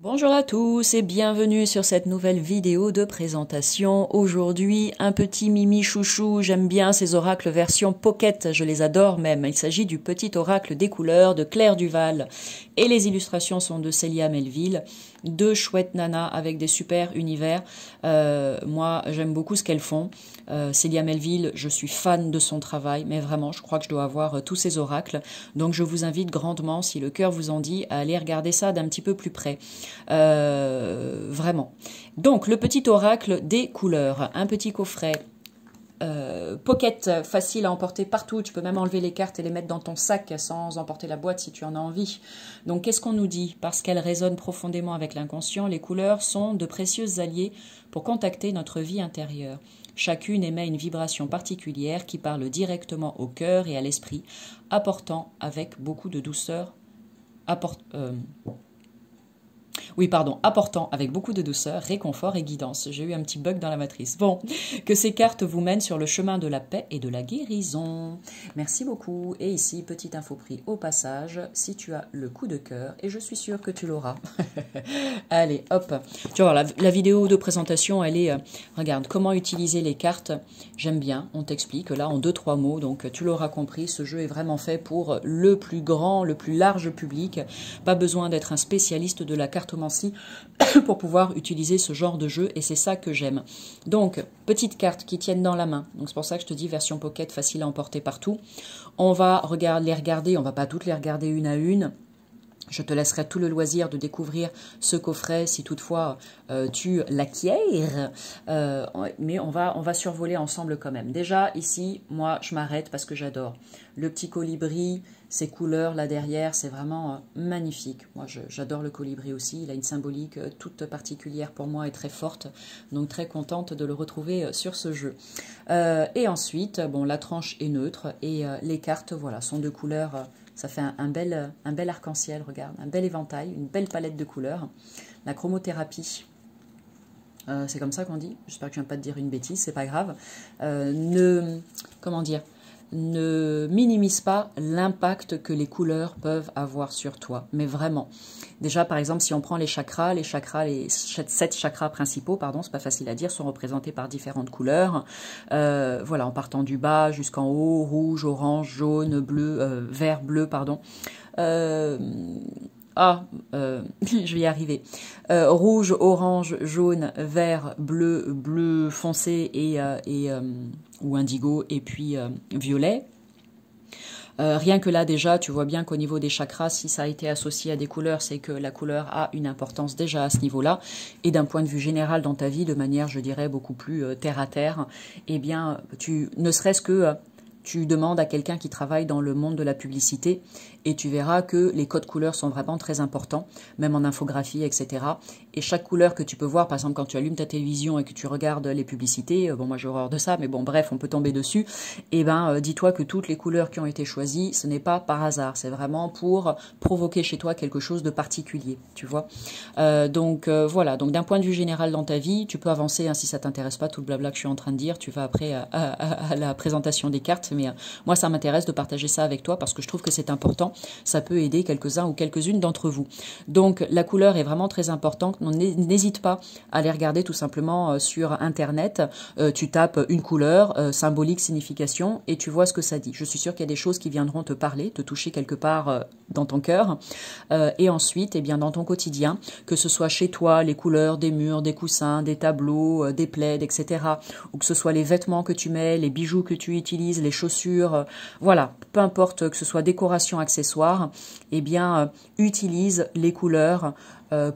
Bonjour à tous et bienvenue sur cette nouvelle vidéo de présentation. Aujourd'hui, un petit mimi chouchou, j'aime bien ces oracles version pocket, je les adore même. Il s'agit du petit oracle des couleurs de Claire Duval et les illustrations sont de Célia Melville. Deux chouettes nanas avec des super univers. Moi, j'aime beaucoup ce qu'elles font. Célia Melville, je suis fan de son travail, mais vraiment, je crois que je dois avoir tous ces oracles. Donc, je vous invite grandement, si le cœur vous en dit, à aller regarder ça d'un petit peu plus près. Vraiment. Donc, le petit oracle des couleurs. Un petit coffret. Pocket, facile à emporter partout, tu peux même enlever les cartes et les mettre dans ton sac sans emporter la boîte si tu en as envie. Donc qu'est-ce qu'on nous dit? Parce qu'elles résonnent profondément avec l'inconscient, les couleurs sont de précieux alliés pour contacter notre vie intérieure. Chacune émet une vibration particulière qui parle directement au cœur et à l'esprit, apportant avec beaucoup de douceur, apportant avec beaucoup de douceur, réconfort et guidance. J'ai eu un petit bug dans la matrice. Bon, que ces cartes vous mènent sur le chemin de la paix et de la guérison. Merci beaucoup. Et ici, petite info prix au passage, si tu as le coup de cœur, et je suis sûre que tu l'auras. Allez, hop. Tu vois, la vidéo de présentation, elle est... regarde, comment utiliser les cartes. J'aime bien, on t'explique là en 2-3 mots. Donc, tu l'auras compris, ce jeu est vraiment fait pour le plus grand, le plus large public. Pas besoin d'être un spécialiste de la cartomancie pour pouvoir utiliser ce genre de jeu, et c'est ça que j'aime. Donc, petites cartes qui tiennent dans la main. Donc, c'est pour ça que je te dis version pocket, facile à emporter partout. On va les regarder, on va pas toutes les regarder une à une. Je te laisserai tout le loisir de découvrir ce coffret si toutefois tu l'acquiers. Mais on va survoler ensemble quand même. Déjà, ici, moi, je m'arrête parce que j'adore. Le petit colibri, ces couleurs là derrière, c'est vraiment magnifique. Moi, j'adore le colibri aussi. Il a une symbolique toute particulière pour moi et très forte. Donc, très contente de le retrouver sur ce jeu. Et ensuite, bon, la tranche est neutre et les cartes, voilà, sont de couleurs... ça fait un bel arc-en-ciel, regarde, un bel éventail, une belle palette de couleurs. La chromothérapie, c'est comme ça qu'on dit. J'espère que je ne viens pas te dire une bêtise, c'est pas grave. Ne minimise pas l'impact que les couleurs peuvent avoir sur toi, mais vraiment. Déjà, par exemple, si on prend les 7 chakras principaux, pardon, c'est pas facile à dire, sont représentés par différentes couleurs. Voilà, en partant du bas jusqu'en haut, rouge, orange, jaune, bleu, vert, bleu, pardon. Je vais y arriver. Rouge, orange, jaune, vert, bleu, bleu foncé ou indigo, et puis violet. Rien que là déjà, tu vois bien qu'au niveau des chakras, si ça a été associé à des couleurs, c'est que la couleur a une importance déjà à ce niveau-là. Et d'un point de vue général dans ta vie, de manière, je dirais, beaucoup plus terre à terre, eh bien, ne serait-ce que... tu demandes à quelqu'un qui travaille dans le monde de la publicité et tu verras que les codes couleurs sont vraiment très importants, même en infographie, etc. Et chaque couleur que tu peux voir, par exemple quand tu allumes ta télévision et que tu regardes les publicités, bon moi j'ai horreur de ça, mais bon bref, on peut tomber dessus, et ben dis-toi que toutes les couleurs qui ont été choisies, ce n'est pas par hasard, c'est vraiment pour provoquer chez toi quelque chose de particulier, tu vois. Voilà, donc d'un point de vue général dans ta vie, tu peux avancer, hein, si ça t'intéresse pas tout le blabla que je suis en train de dire, tu vas après à la présentation des cartes, mais moi ça m'intéresse de partager ça avec toi parce que je trouve que c'est important, ça peut aider quelques-uns ou quelques-unes d'entre vous. Donc la couleur est vraiment très importante, n'hésite pas à aller regarder tout simplement sur internet, tu tapes une couleur, symbolique, signification, et tu vois ce que ça dit. Je suis sûre qu'il y a des choses qui viendront te parler, te toucher quelque part dans ton cœur, et ensuite, eh bien, dans ton quotidien, que ce soit chez toi, les couleurs des murs, des coussins, des tableaux, des plaids, etc., ou que ce soit les vêtements que tu mets, les bijoux que tu utilises, les chaussures, voilà, peu importe que ce soit décoration, accessoire, eh bien, utilise les couleurs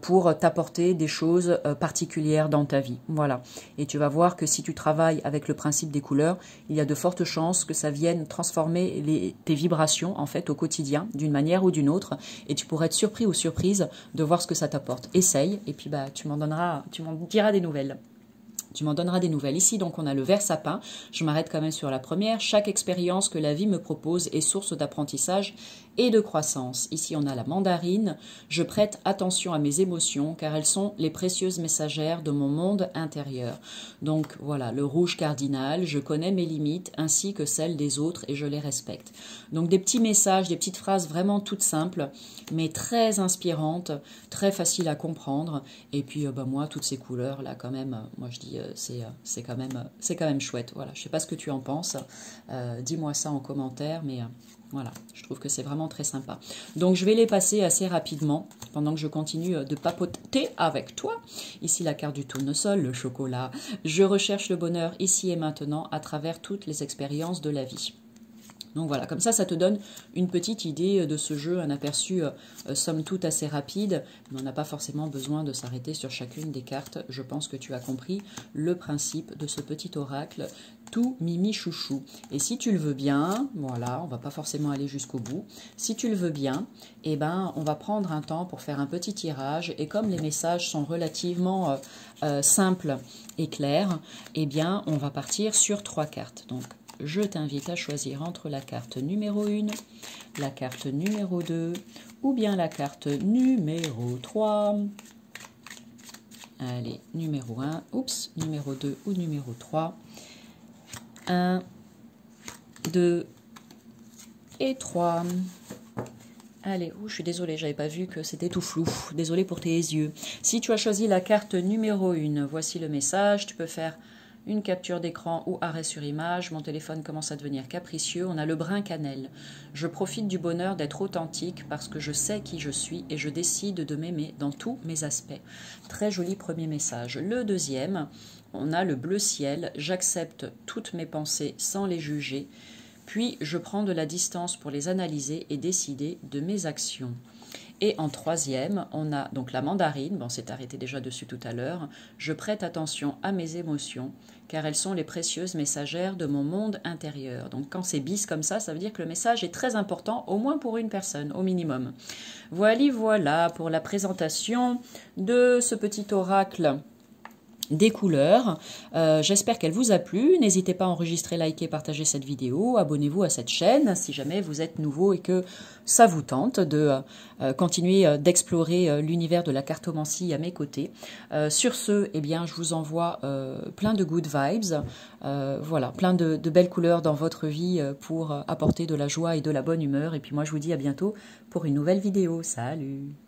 pour t'apporter des choses particulières dans ta vie. Voilà. Et tu vas voir que si tu travailles avec le principe des couleurs, il y a de fortes chances que ça vienne transformer tes vibrations, en fait, au quotidien, d'une manière ou d'une autre. Et tu pourrais être surpris ou surprise de voir ce que ça t'apporte. Essaye, et puis bah, tu m'en diras des nouvelles. Tu m'en donneras des nouvelles. Ici, donc, on a le vert sapin. Je m'arrête quand même sur la première. Chaque expérience que la vie me propose est source d'apprentissage et de croissance. Ici, on a la mandarine. Je prête attention à mes émotions car elles sont les précieuses messagères de mon monde intérieur. Donc, voilà, le rouge cardinal. Je connais mes limites ainsi que celles des autres et je les respecte. Donc, des petits messages, des petites phrases vraiment toutes simples, mais très inspirantes, très faciles à comprendre. Et puis, moi, toutes ces couleurs-là, quand même, moi, je dis, c'est quand même chouette. Voilà, je sais pas ce que tu en penses. Dis-moi ça en commentaire, mais voilà, je trouve que c'est vraiment très sympa. Donc, je vais les passer assez rapidement pendant que je continue de papoter avec toi. Ici, la carte du tournesol, le chocolat. Je recherche le bonheur ici et maintenant à travers toutes les expériences de la vie. Donc voilà, comme ça te donne une petite idée de ce jeu, un aperçu somme toute assez rapide, mais on n'a pas forcément besoin de s'arrêter sur chacune des cartes. Je pense que tu as compris le principe de ce petit oracle, tout mimi chouchou. Et si tu le veux bien, voilà, on va pas forcément aller jusqu'au bout, si tu le veux bien, eh ben, on va prendre un temps pour faire un petit tirage, et comme les messages sont relativement simples et clairs, eh bien, on va partir sur 3 cartes. Donc, je t'invite à choisir entre la carte numéro 1, la carte numéro 2 ou bien la carte numéro 3. Allez, numéro 1, oups, numéro 2 ou numéro 3. 1, 2 et 3. Allez, je suis désolée, j'avais pas vu que c'était tout flou. Désolée pour tes yeux. Si tu as choisi la carte numéro 1, voici le message. Tu peux faire une capture d'écran ou arrêt sur image. Mon téléphone commence à devenir capricieux. On a le brin cannelle. Je profite du bonheur d'être authentique parce que je sais qui je suis et je décide de m'aimer dans tous mes aspects. Très joli premier message. Le deuxième, on a le bleu ciel. J'accepte toutes mes pensées sans les juger. Puis je prends de la distance pour les analyser et décider de mes actions. Et en troisième, on a donc la mandarine, bon, on s'est arrêté déjà dessus tout à l'heure. Je prête attention à mes émotions, car elles sont les précieuses messagères de mon monde intérieur. Donc quand c'est bis comme ça veut dire que le message est très important, au moins pour une personne, au minimum. Voilà pour la présentation de ce petit oracle des couleurs. J'espère qu'elle vous a plu. N'hésitez pas à enregistrer, liker, partager cette vidéo. Abonnez-vous à cette chaîne si jamais vous êtes nouveau et que ça vous tente de continuer d'explorer l'univers de la cartomancie à mes côtés. Sur ce, eh bien, je vous envoie plein de good vibes. Voilà, plein de belles couleurs dans votre vie pour apporter de la joie et de la bonne humeur. Et puis moi, je vous dis à bientôt pour une nouvelle vidéo. Salut!